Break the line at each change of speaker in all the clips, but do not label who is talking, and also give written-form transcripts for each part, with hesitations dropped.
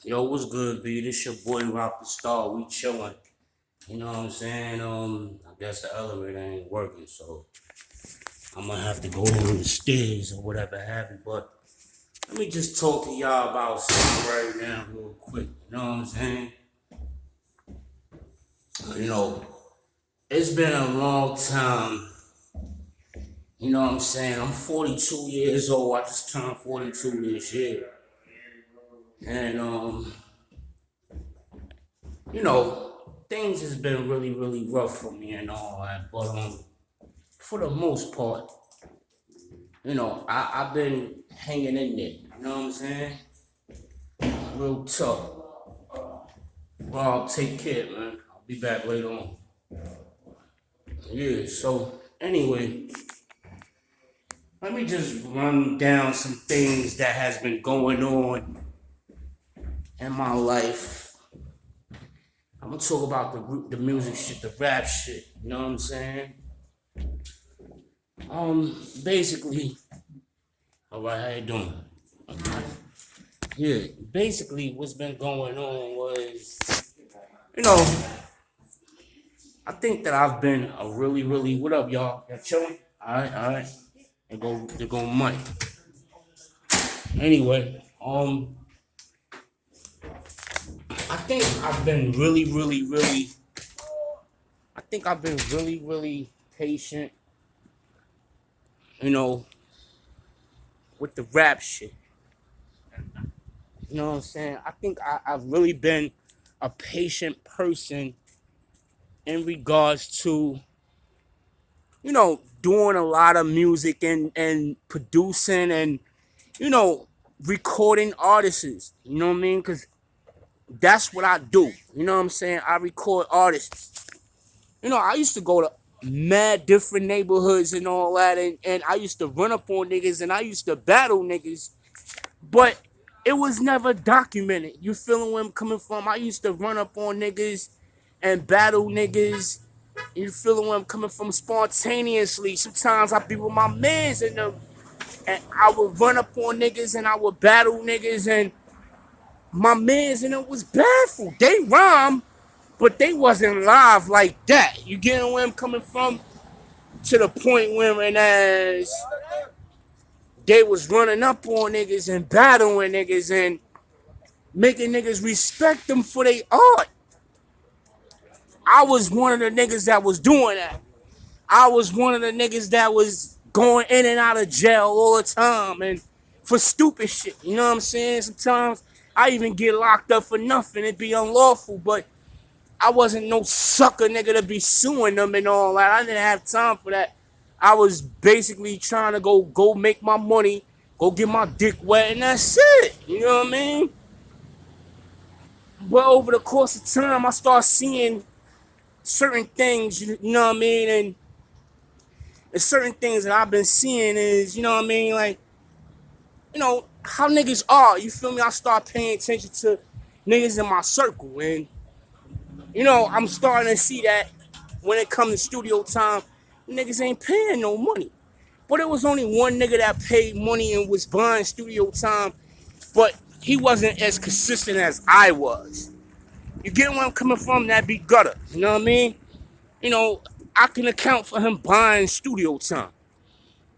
Yo, what's good, B? This your boy Rocdastar. We chillin'. You know what I'm saying? I guess the elevator ain't working, so I'm gonna have to go down the stairs or whatever have you. But let me just talk to y'all about something right now, real quick. You know what I'm saying? You know, it's been a long time. You know what I'm saying? I'm 42 years old. I just turned 42 this year, and things has been really, really rough for me and all that. But for the most part, I've been hanging in there. You know what I'm saying? Real tough. Well, take care, man. I'll be back later on. Yeah, so anyway, let me just run down some things that has been going on in my life. I'm gonna talk about the music shit, the rap shit. You know what I'm saying? Basically, all right, how you doing? Yeah, basically, what's been going on was, you know, I think that I've been a really, really. What up, y'all? Y'all chilling? All right, all right. They go, Mike. Anyway, I think I've been really, really, really. I think I've been really, really patient. You know, with the rap shit. You know what I'm saying? I think I've really been a patient person in regards to doing a lot of music and producing and you know, recording artists. You know what I mean? Because that's what I do. You know what I'm saying? I record artists. I used to go to mad different neighborhoods and all that, and I used to run up on niggas and I used to battle niggas, but it was never documented. You feeling where I'm coming from? I used to run up on niggas and battle niggas. You feeling where I'm coming from spontaneously. Sometimes I be with my mans in them and I would run up on niggas and I would battle niggas and my mans and it was baffled. They rhyme, but they wasn't live like that. You get where I'm coming from? To the point where as they was running up on niggas and battling niggas and making niggas respect them for their art. I was one of the niggas that was doing that. I was one of the niggas that was going in and out of jail all the time and for stupid shit. You know what I'm saying? Sometimes I even get locked up for nothing. It'd be unlawful, but I wasn't no sucker nigga to be suing them and all that. I didn't have time for that. I was basically trying to go make my money, go get my dick wet, and that's it. You know what I mean? But over the course of time, I start seeing certain things. You know what I mean? And there's certain things that I've been seeing is, you know what I mean, like, how niggas are. You feel me? I start paying attention to niggas in my circle, and I'm starting to see that when it comes to studio time, niggas ain't paying no money. But it was only one nigga that paid money and was buying studio time, but he wasn't as consistent as I was. You get where I'm coming from? That be gutter. You know what I mean? I can account for him buying studio time.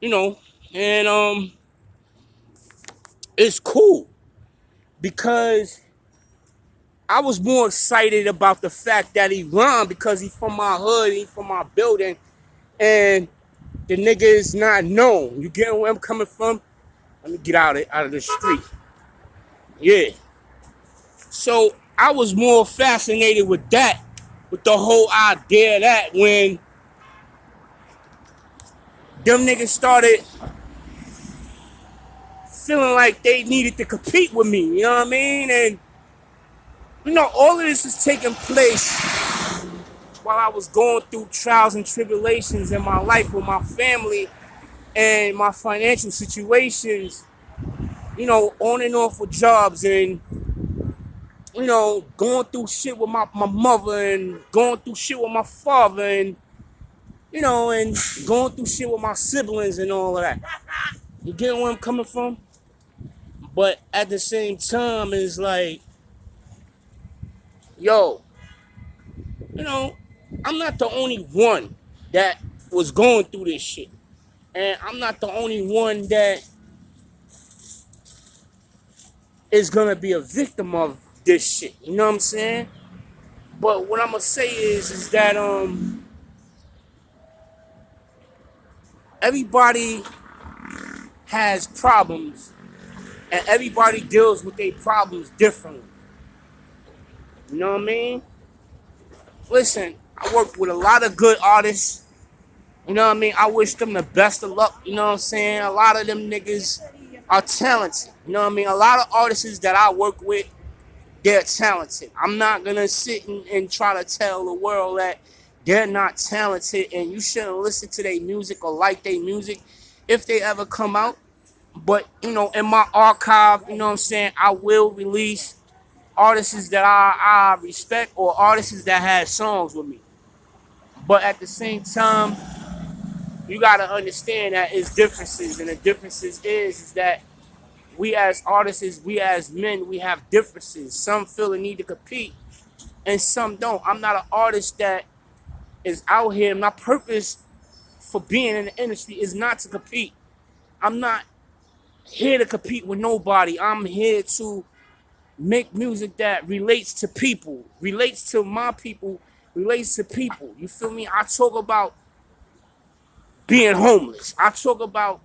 You know, and it's cool because I was more excited about the fact that he run because he from my hood, he from my building, and the nigga is not known. You get where I'm coming from? Let me get out of the street. Yeah. So I was more fascinated with that, with the whole idea of that when them niggas started feeling like they needed to compete with me. You know what I mean? And all of this is taking place while I was going through trials and tribulations in my life with my family and my financial situations, on and off with jobs and, going through shit with my mother and going through shit with my father and, and going through shit with my siblings and all of that. You get where I'm coming from? But at the same time, it's like, yo, you know, I'm not the only one that was going through this shit. And I'm not the only one that is gonna be a victim of this shit. You know what I'm saying? But what I'm gonna say is that everybody has problems and everybody deals with their problems differently. You know what I mean? Listen, I work with a lot of good artists. You know what I mean? I wish them the best of luck. You know what I'm saying? A lot of them niggas are talented. You know what I mean? A lot of artists that I work with, they're talented. I'm not gonna sit and try to tell the world that they're not talented and you shouldn't listen to their music or like their music if they ever come out. But you know, in my archive, you know what I'm saying, I will release artists that I respect or artists that had songs with me. But at the same time, you gotta understand that it's differences, and the differences is that we as artists, we as men, we have differences. Some feel the need to compete, and some don't. I'm not an artist that is out here. My purpose for being in the industry is not to compete. I'm not here to compete with nobody. I'm here to make music that relates to people, relates to my people, relates to people. You feel me? I talk about being homeless. I talk about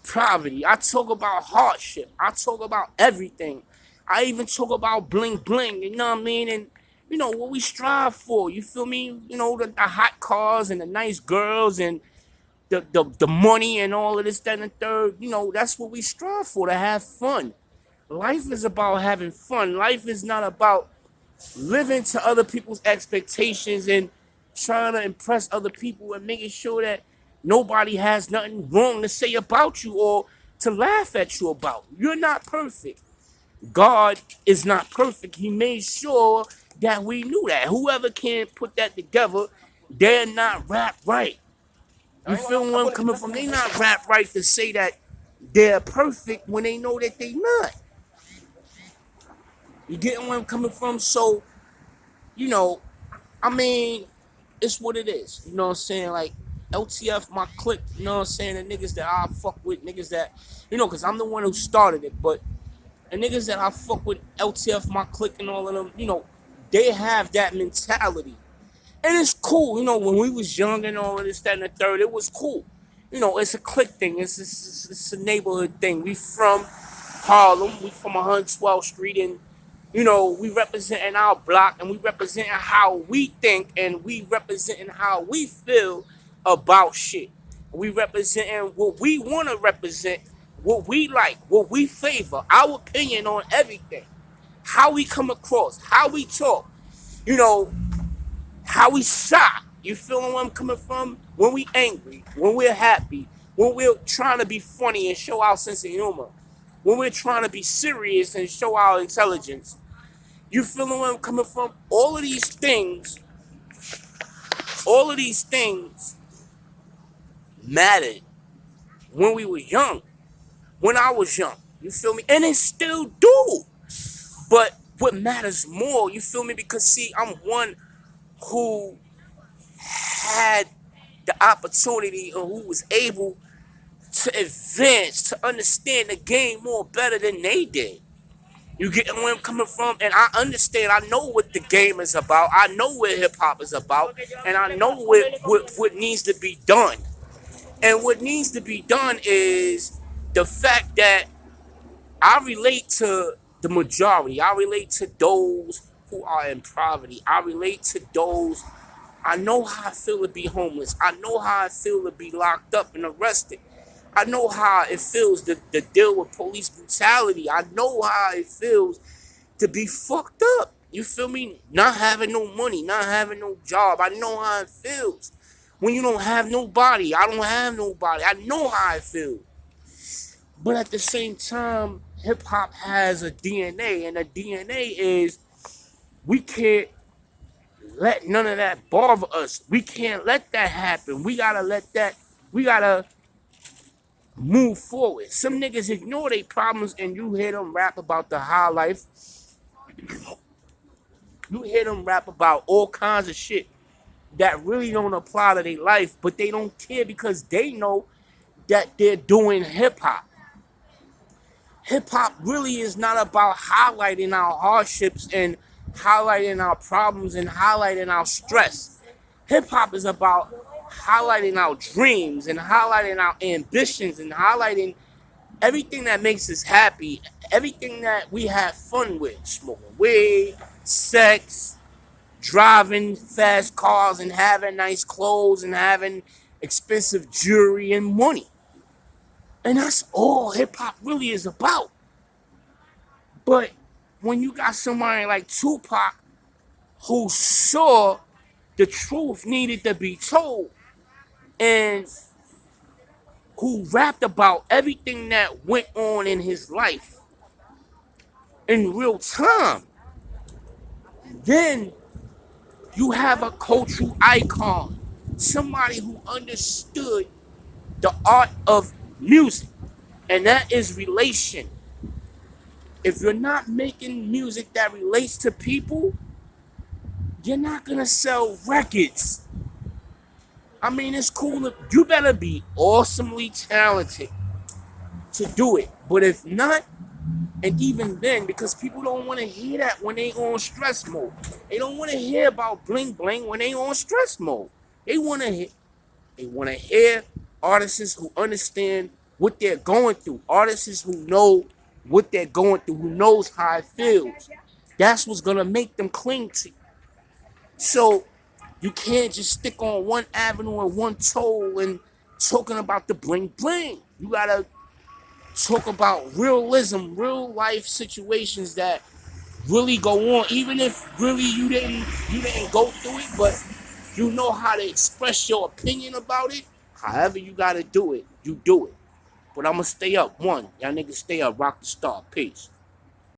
poverty. I talk about hardship. I talk about everything. I even talk about bling bling, you know what I mean? And you know what we strive for. You feel me? You know, the hot cars and the nice girls and the money and all of this, that, and the third. You know, that's what we strive for, to have fun. Life is about having fun. Life is not about living to other people's expectations and trying to impress other people and making sure that nobody has nothing wrong to say about you or to laugh at you about. You're not perfect. God is not perfect. He made sure that we knew that. Whoever can put that together, they're not rap right. You feel where I'm coming from? They not rap right to say that they're perfect when they know that they not. You getting where I'm coming from? So, you know, I mean, it's what it is. You know what I'm saying? Like, LTF, my clique, you know what I'm saying? The niggas that I fuck with, niggas that, you know, because I'm the one who started it, but the niggas that I fuck with, LTF, my clique, and all of them, you know, they have that mentality. And it's cool, you know, when we was young and all of this, that, and the third, it was cool. You know, it's a clique thing, it's a neighborhood thing. We from Harlem, we from 112th Street, and you know, we representing our block and we representing how we think and we representing how we feel about shit. We representing what we want to represent, what we like, what we favor, our opinion on everything, how we come across, how we talk, you know, how we shop. You feeling where I'm coming from? When we angry, when we're happy, when we're trying to be funny and show our sense of humor, when we're trying to be serious and show our intelligence. You feeling where I'm coming from? All of these things mattered when we were young, when I was young. You feel me? And they still do. But what matters more, you feel me? Because see, I'm one who had the opportunity or who was able to advance, to understand the game more better than they did. You get where I'm coming from? And I understand, I know what the game is about. I know what hip hop is about. And I know what needs to be done. And what needs to be done is the fact that I relate to the majority. I relate to those who are in poverty. I relate to those. I know how I feel to be homeless. I know how I feel to be locked up and arrested. I know how it feels to deal with police brutality. I know how it feels to be fucked up. You feel me? Not having no money, not having no job. I know how it feels. When you don't have nobody, I don't have nobody. I know how it feels. But at the same time, hip hop has a DNA, and the DNA is we can't let none of that bother us. We can't let that happen. We gotta move forward. Some niggas ignore their problems and you hear them rap about the high life. You hear them rap about all kinds of shit that really don't apply to their life, but they don't care because they know that they're doing hip hop. Hip hop really is not about highlighting our hardships and highlighting our problems and highlighting our stress. Hip hop is about highlighting our dreams and highlighting our ambitions and highlighting everything that makes us happy, everything that we have fun with, smoking weed, sex, driving fast cars and having nice clothes and having expensive jewelry and money. And that's all hip hop really is about. But when you got somebody like Tupac who saw the truth needed to be told and who rapped about everything that went on in his life in real time, then you have a cultural icon, somebody who understood the art of music, and that is relation. If you're not making music that relates to people, you're not gonna sell records. I mean, it's cool. You better be awesomely talented to do it. But if not, and even then, because people don't want to hear that when they on stress mode. They don't want to hear about bling bling when they on stress mode. They want to hear. They want to hear artists who understand what they're going through. Artists who know what they're going through. Who knows how it feels. That's what's gonna make them cling to you. So you can't just stick on one avenue and one toll and talking about the bling bling. You gotta talk about realism, real life situations that really go on, even if really you didn't go through it, but you know how to express your opinion about it. However you gotta do it, you do it. But I'ma stay up. One, y'all niggas stay up, rock the star. Peace.